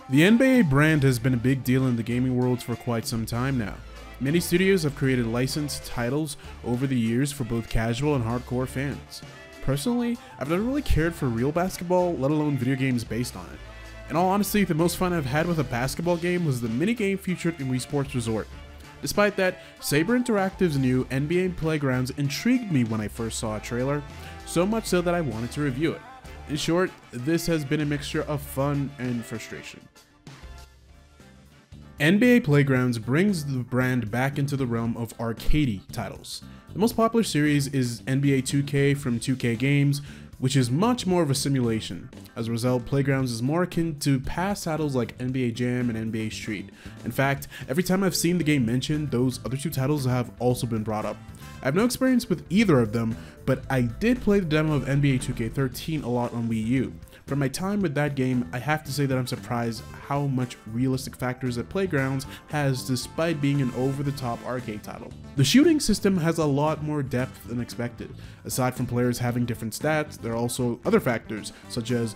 The NBA brand has been a big deal in the gaming world for quite some time now. Many studios have created licensed titles over the years for both casual and hardcore fans. Personally, I've never really cared for real basketball, let alone video games based on it. In all honesty, the most fun I've had with a basketball game was the minigame featured in Wii Sports Resort. Despite that, Saber Interactive's new NBA Playgrounds intrigued me when I first saw a trailer, so much so that I wanted to review it. In short, this has been a mixture of fun and frustration. NBA Playgrounds brings the brand back into the realm of arcadey titles. The most popular series is NBA 2K from 2K Games, which is much more of a simulation. As a result, Playgrounds is more akin to past titles like NBA Jam and NBA Street. In fact, every time I've seen the game mentioned, those other two titles have also been brought up. I have no experience with either of them, but I did play the demo of NBA 2K13 a lot on Wii U. From my time with that game, I have to say that I'm surprised how much realistic factors that Playgrounds has despite being an over-the-top arcade title. The shooting system has a lot more depth than expected. Aside from players having different stats, there are also other factors such as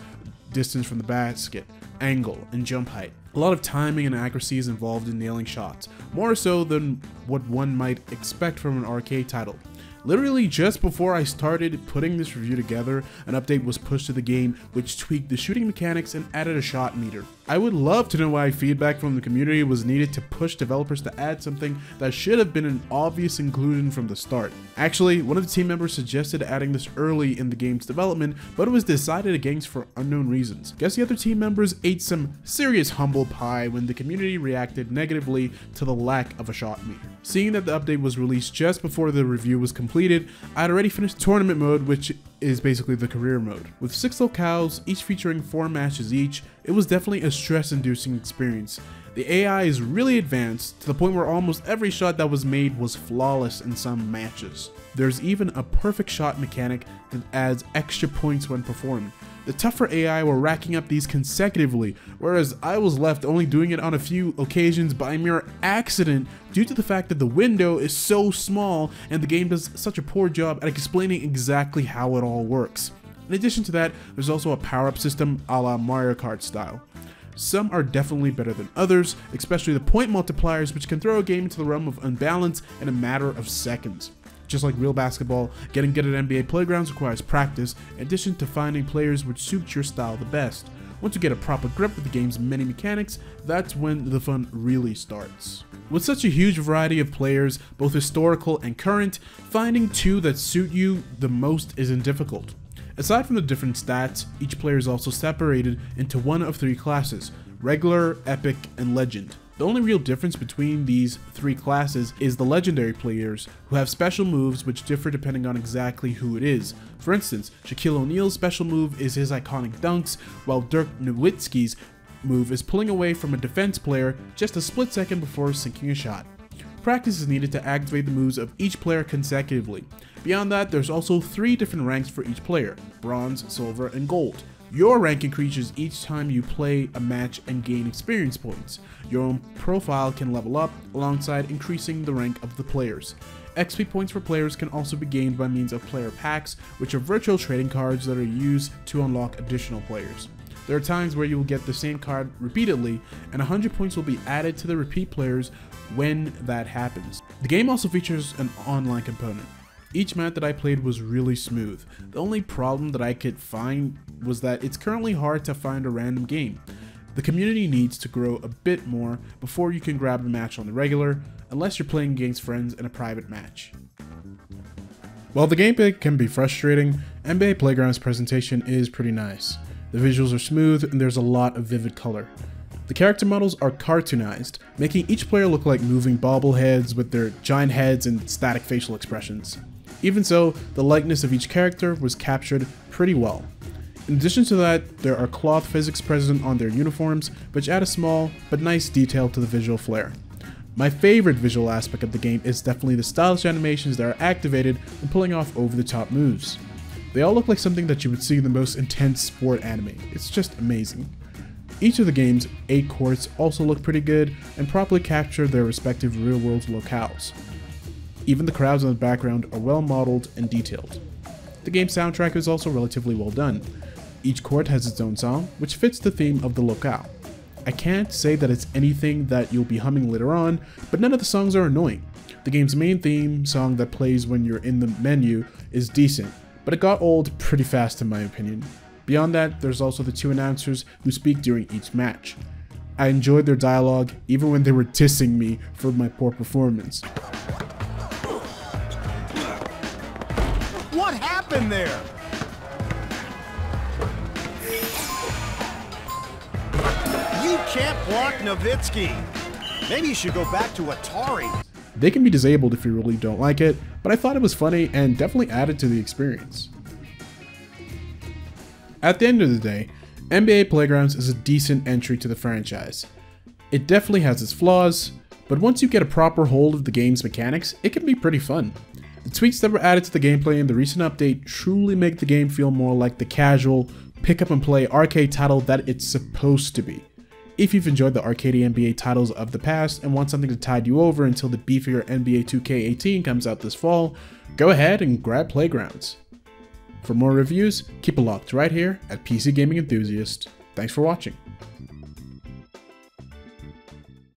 distance from the basket, angle, and jump height. A lot of timing and accuracy is involved in nailing shots, more so than what one might expect from an arcade title. Literally just before I started putting this review together, an update was pushed to the game which tweaked the shooting mechanics and added a shot meter. I would love to know why feedback from the community was needed to push developers to add something that should have been an obvious inclusion from the start. Actually, one of the team members suggested adding this early in the game's development, but it was decided against for unknown reasons. Guess the other team members ate some serious humble pie when the community reacted negatively to the lack of a shot meter. Seeing that the update was released just before the review was completed, I had already finished tournament mode, which is basically the career mode. With 6 locales, each featuring 4 matches each, it was definitely a stress-inducing experience. The AI is really advanced, to the point where almost every shot that was made was flawless in some matches. There's even a perfect shot mechanic that adds extra points when performed. The tougher AI were racking up these consecutively, whereas I was left only doing it on a few occasions by mere accident due to the fact that the window is so small and the game does such a poor job at explaining exactly how it all works. In addition to that, there's also a power-up system a la Mario Kart style. Some are definitely better than others, especially the point multipliers, which can throw a game into the realm of unbalance in a matter of seconds. Just like real basketball, getting good at NBA Playgrounds requires practice, in addition to finding players which suit your style the best. Once you get a proper grip of the game's many mechanics, that's when the fun really starts. With such a huge variety of players, both historical and current, finding two that suit you the most isn't difficult. Aside from the different stats, each player is also separated into one of 3 classes: regular, epic, and legend. The only real difference between these 3 classes is the legendary players, who have special moves which differ depending on exactly who it is. For instance, Shaquille O'Neal's special move is his iconic dunks, while Dirk Nowitzki's move is pulling away from a defense player just a split second before sinking a shot. Practice is needed to activate the moves of each player consecutively. Beyond that, there's also 3 different ranks for each player: bronze, silver, and gold. Your rank increases each time you play a match and gain experience points. Your own profile can level up alongside increasing the rank of the players. XP points for players can also be gained by means of player packs, which are virtual trading cards that are used to unlock additional players. There are times where you will get the same card repeatedly, and 100 points will be added to the repeat players when that happens. The game also features an online component. Each map that I played was really smooth. The only problem that I could find was that it's currently hard to find a random game. The community needs to grow a bit more before you can grab a match on the regular, unless you're playing against friends in a private match. While the gameplay can be frustrating, NBA Playground's presentation is pretty nice. The visuals are smooth and there's a lot of vivid color. The character models are cartoonized, making each player look like moving bobbleheads with their giant heads and static facial expressions. Even so, the likeness of each character was captured pretty well. In addition to that, there are cloth physics present on their uniforms, which add a small but nice detail to the visual flair. My favorite visual aspect of the game is definitely the stylish animations that are activated when pulling off over-the-top moves. They all look like something that you would see in the most intense sport anime. It's just amazing. Each of the game's 8 courts also look pretty good and properly capture their respective real-world locales. Even the crowds in the background are well modeled and detailed. The game's soundtrack is also relatively well done. Each court has its own song, which fits the theme of the locale. I can't say that it's anything that you'll be humming later on, but none of the songs are annoying. The game's main theme song that plays when you're in the menu is decent, but it got old pretty fast in my opinion. Beyond that, there's also the 2 announcers who speak during each match. I enjoyed their dialogue even when they were dissing me for my poor performance. What happened there? You can't block Nowitzki. Maybe you should go back to Atari. They can be disabled if you really don't like it, but I thought it was funny and definitely added to the experience. At the end of the day, NBA Playgrounds is a decent entry to the franchise. It definitely has its flaws, but once you get a proper hold of the game's mechanics, it can be pretty fun. The tweaks that were added to the gameplay in the recent update truly make the game feel more like the casual, pick up and play arcade title that it's supposed to be. If you've enjoyed the arcadey NBA titles of the past and want something to tide you over until the beefier NBA 2K18 comes out this fall, go ahead and grab Playgrounds. For more reviews, keep it locked right here at PC Gaming Enthusiast. Thanks for watching.